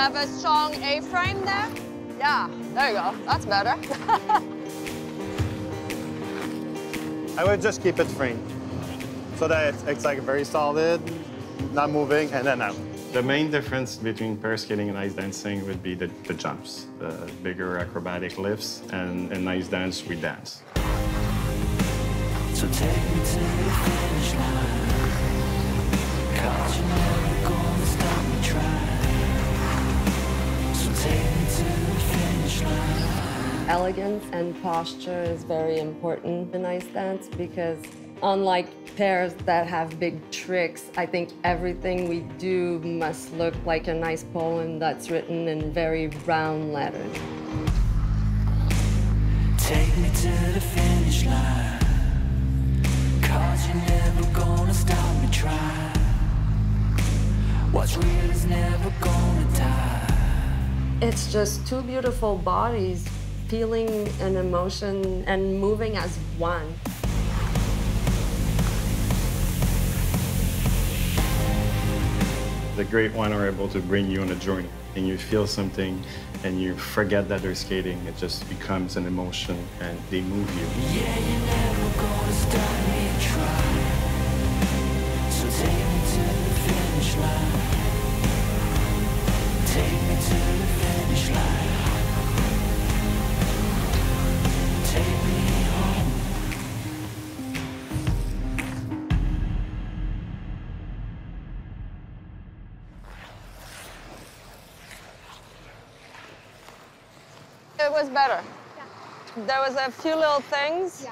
have a strong A-frame there? Yeah, there you go. That's better. I would just keep it free so that it's like very solid, not moving, and then out. The main difference between pair skating and ice dancing would be the jumps, the bigger acrobatic lifts, and in ice dance, we dance. So take me to the finish line, 'cause you're never gonna stop me trying. So take me to the finish line. Elegance and posture is very important in ice dance because unlike pairs that have big tricks, I think everything we do must look like a nice poem that's written in very round letters. Take me to the finish line, 'cause you're never gonna stop me trying. What's real is never gonna die. It's just two beautiful bodies feeling an emotion and moving as one. The great one are able to bring you on a journey, and you feel something, and you forget that they're skating. It just becomes an emotion, and they move you. Yeah, you're never gonna stop me trying. So take me to the finish line. Take me to the finish line. Take me home. It was better. Yeah. There was a few little things,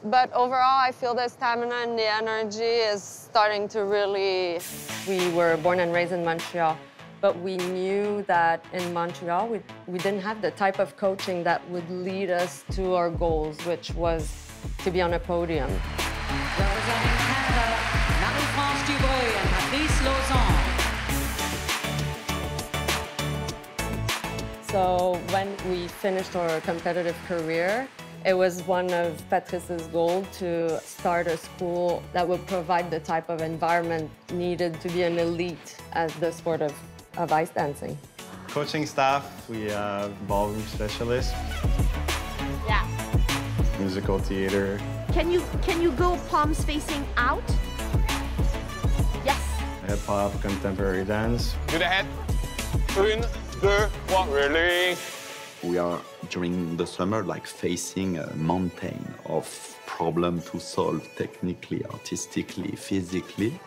but overall, I feel the stamina and the energy is starting to really... We were born and raised in Montreal, but we knew that in Montreal, we didn't have the type of coaching that would lead us to our goals, which was to be on a podium. Representing Canada, Marie-France Dubreuil and Patrice Lauzon. So when we finished our competitive career, it was one of Patrice's goals to start a school that would provide the type of environment needed to be an elite at the sport of ice dancing. Coaching staff, we have ballroom specialists. Yeah. Musical theater. Can you go palms facing out? Yes. Hip-hop, contemporary dance. To the head. Une, deux, trois, really. We are, during the summer, like facing a mountain of problems to solve technically, artistically, physically.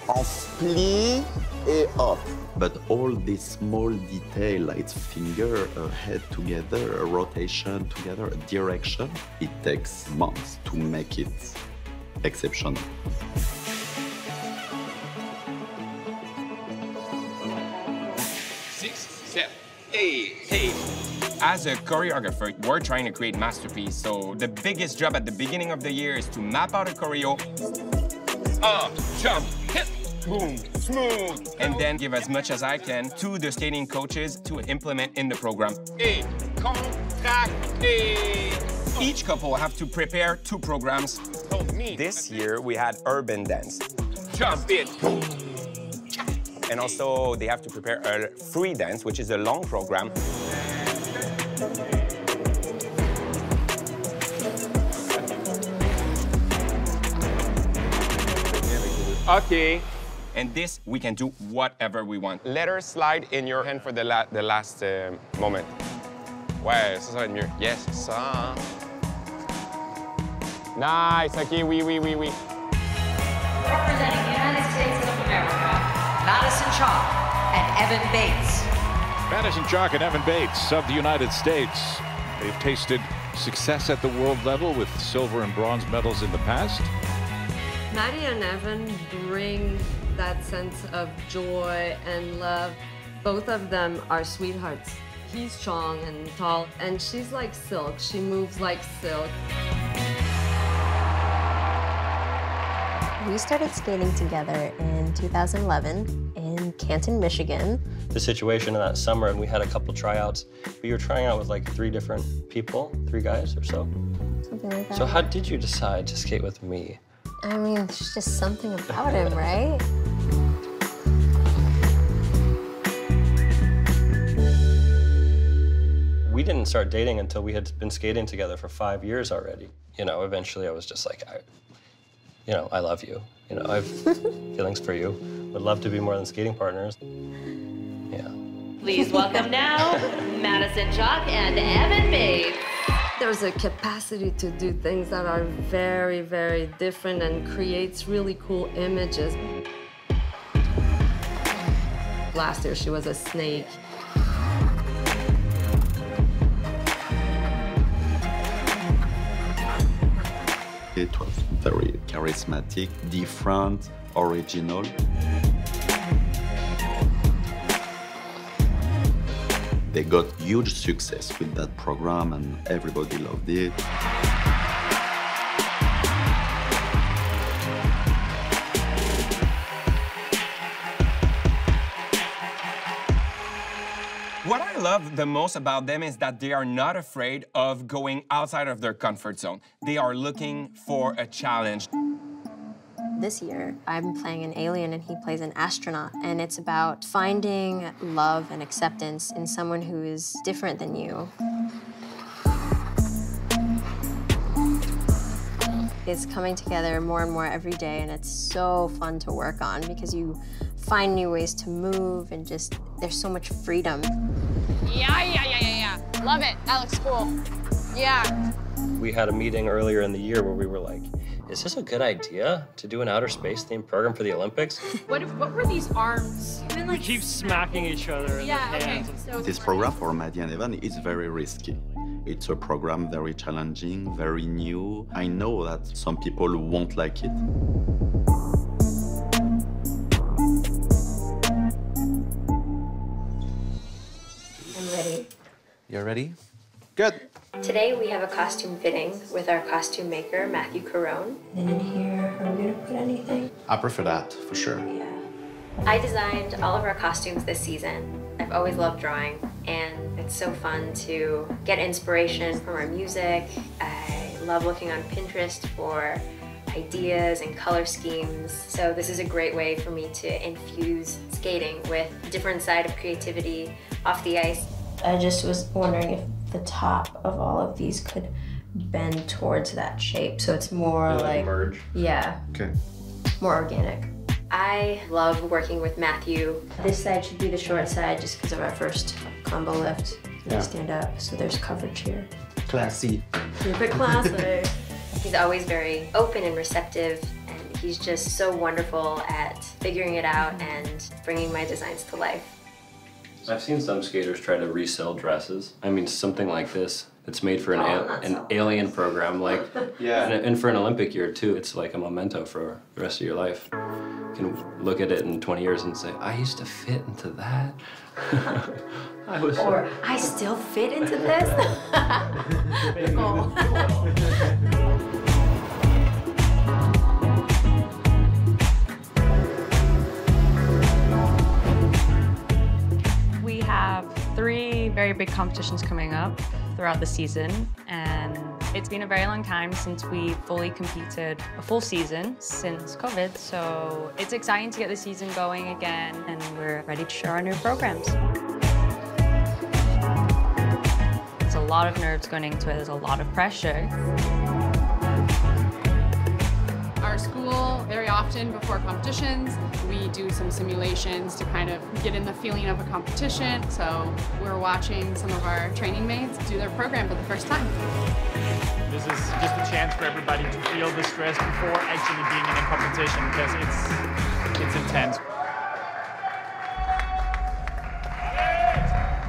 On plie et up. But all these small details, like finger, a head together, a rotation together, a direction, it takes months to make it exceptional. Hey. As a choreographer, we're trying to create masterpiece. So the biggest job at the beginning of the year is to map out a choreo. Jump, hit, boom, smooth. And then give as much as I can to the skating coaches to implement in the program. Each couple will have to prepare 2 programs. This year, we had urban dance. Jump it, boom. And also, they have to prepare a free dance, which is a long program. Okay. And this, we can do whatever we want. Let her slide in your hand for the last moment. Ouais, ça va être mieux. Yes, ça. Nice, okay, oui. Representing the United States of America, Madison Chalk and Evan Bates. Madison Chalk and Evan Bates of the United States. They've tasted success at the world level with silver and bronze medals in the past. Maddie and Evan bring that sense of joy and love. Both of them are sweethearts. He's strong and tall, and she's like silk. She moves like silk. We started skating together in 2011 in Canton, Michigan. The situation in that summer, and we had a couple tryouts. We were trying out with like 3 different people, 3 guys or so. Something like that. So how did you decide to skate with me? I mean, there's just something about him, right? didn't start dating until we had been skating together for 5 years already. You know, eventually I was just like, I love you. You know, I have feelings for you. Would love to be more than skating partners. Yeah. Please welcome now Madison Chock and Evan Bates. There's a capacity to do things that are very, very different and creates really cool images. Last year, she was a snake. It was very charismatic, different, original. They got huge success with that program and everybody loved it. What I love the most about them is that they are not afraid of going outside of their comfort zone. They are looking for a challenge. This year, I'm playing an alien and he plays an astronaut, and it's about finding love and acceptance in someone who is different than you. It's coming together more and more every day, and it's so fun to work on because you find new ways to move and just, there's so much freedom. Yeah. Love it. That looks cool. Yeah. We had a meeting earlier in the year where we were like, is this a good idea to do an outer space themed program for the Olympics? What were these arms? We keep smacking each other in the hands. Okay. This program for Maddie and Evan is very risky. It's a program very challenging, very new. I know that some people won't like it. I'm ready. You're ready? Good. Today we have a costume fitting with our costume maker, Matthew Carone. And in here, are we gonna put anything? I prefer that, for sure. Yeah. I designed all of our costumes this season. I've always loved drawing, and it's so fun to get inspiration from our music. I love looking on Pinterest for ideas and color schemes. So this is a great way for me to infuse skating with a different side of creativity off the ice. I just was wondering if the top of all of these could bend towards that shape, so it's more like merge. Yeah. Okay. More organic. I love working with Matthew. This side should be the short side just because of our first combo lift. Yeah. Stand up, so there's coverage here. Classy. Keep it classy. He's always very open and receptive, and he's just so wonderful at figuring it out and bringing my designs to life. I've seen some skaters try to resell dresses. I mean, something like this. It's made for an alien program, like, Yeah. and for an Olympic year too. It's like a memento for the rest of your life. You can look at it in 20 years and say, I used to fit into that. Or I still fit into this. We have 3 very big competitions coming up throughout the season, and it's been a very long time since we fully competed a full season since COVID, so it's exciting to get the season going again, and we're ready to share our new programs. There's a lot of nerves going into it, there's a lot of pressure. Our school, very often before competitions, we do some simulations to kind of get in the feeling of a competition. So we're watching some of our training mates do their program for the first time. This is just a chance for everybody to feel the stress before actually being in a competition, because it's intense.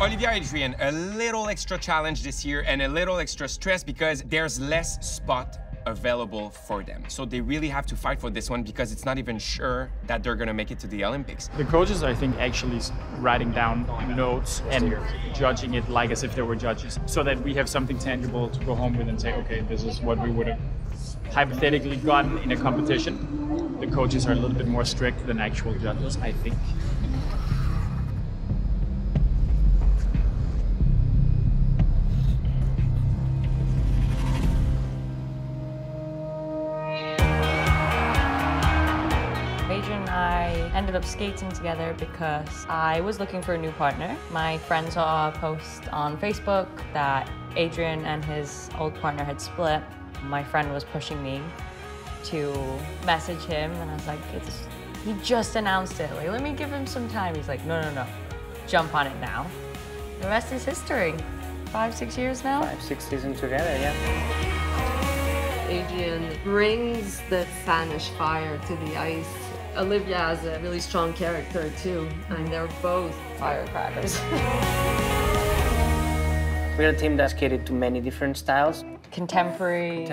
Olivia Adrian, a little extra challenge this year and a little extra stress because there's less spot available for them. So they really have to fight for this one because it's not even sure that they're gonna make it to the Olympics. The coaches, I think, actually writing down notes and judging it like as if they were judges, so that we have something tangible to go home with and say, okay, this is what we would have hypothetically gotten in a competition. The coaches are a little bit more strict than actual judges, I think. Adrian and I ended up skating together because I was looking for a new partner. My friend saw a post on Facebook that Adrian and his old partner had split. My friend was pushing me to message him, and I was like, he just announced it. Like, let me give him some time. He's like, no, no, no, jump on it now. The rest is history. 5, 6 years now? 5, 6 seasons together, yeah. Adrian brings the Spanish fire to the ice. Olivia has a really strong character too, and they're both firecrackers. We're a team that's catered to many different styles. Contemporary,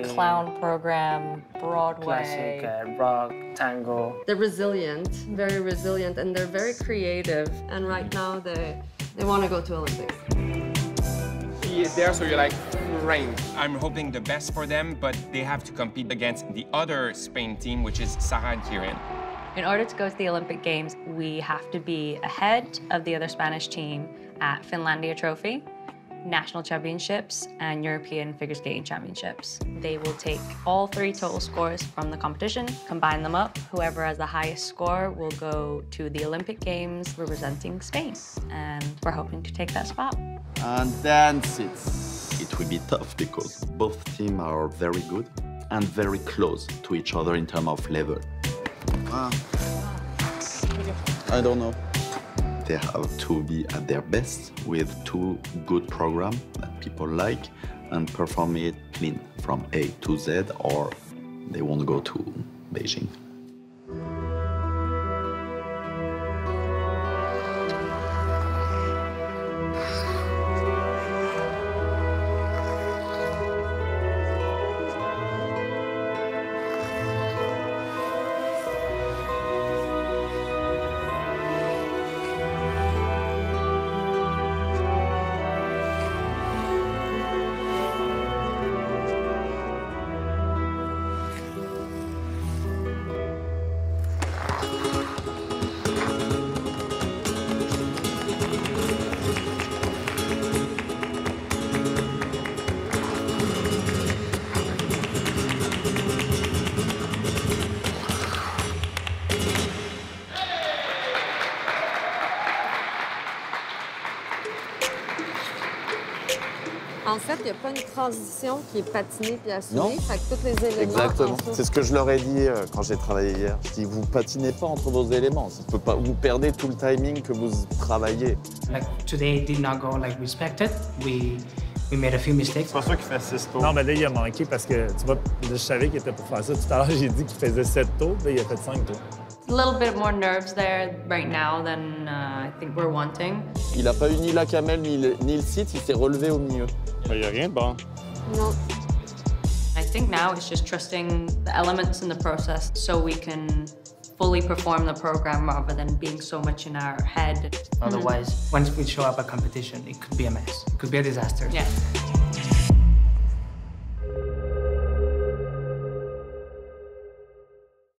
clown program, Broadway. Classic, rock, tango. They're resilient, very resilient, and they're very creative. And right now they want to go to Olympics. He is there, so you're like, rain. I'm hoping the best for them, but they have to compete against the other Spain team, which is Sarah and Kieran. In order to go to the Olympic Games, we have to be ahead of the other Spanish team at Finlandia Trophy, National Championships, and European Figure Skating Championships. They will take all 3 total scores from the competition, combine them up. Whoever has the highest score will go to the Olympic Games representing Spain. And we're hoping to take that spot. And dance it will be tough because both teams are very good and very close to each other in terms of level. I don't know. They have to be at their best with 2 good programs that people like and perform it clean from A to Z, or they won't go to Beijing. En fait, il n'y a pas une transition qui est patinée puis assumée. Fait que tous les éléments. Exactement. C'est ce que je leur ai dit quand j'ai travaillé hier. Je dis, vous patinez pas entre vos éléments. Ça peut pas, vous perdez tout le timing que vous travaillez. Like today did not go like we expected. We made a few mistakes. C'est pas sûr qu'il fait 6 tours. Non, mais là, il a manqué parce que, tu vois, je savais qu'il était pour faire ça. Tout à l'heure, j'ai dit qu'il faisait 7 tours, là, il a fait 5 tours. A little bit more nerves there right now than I think we're wanting. Il n'a pas eu ni la camel ni le site, il s'est relevé au milieu. Il n'y a rien de bon. Non. I think now it's just trusting the elements in the process so we can fully perform the program rather than being so much in our head. Otherwise, once we show up at competition, it could be a mess. It could be a disaster. Yeah.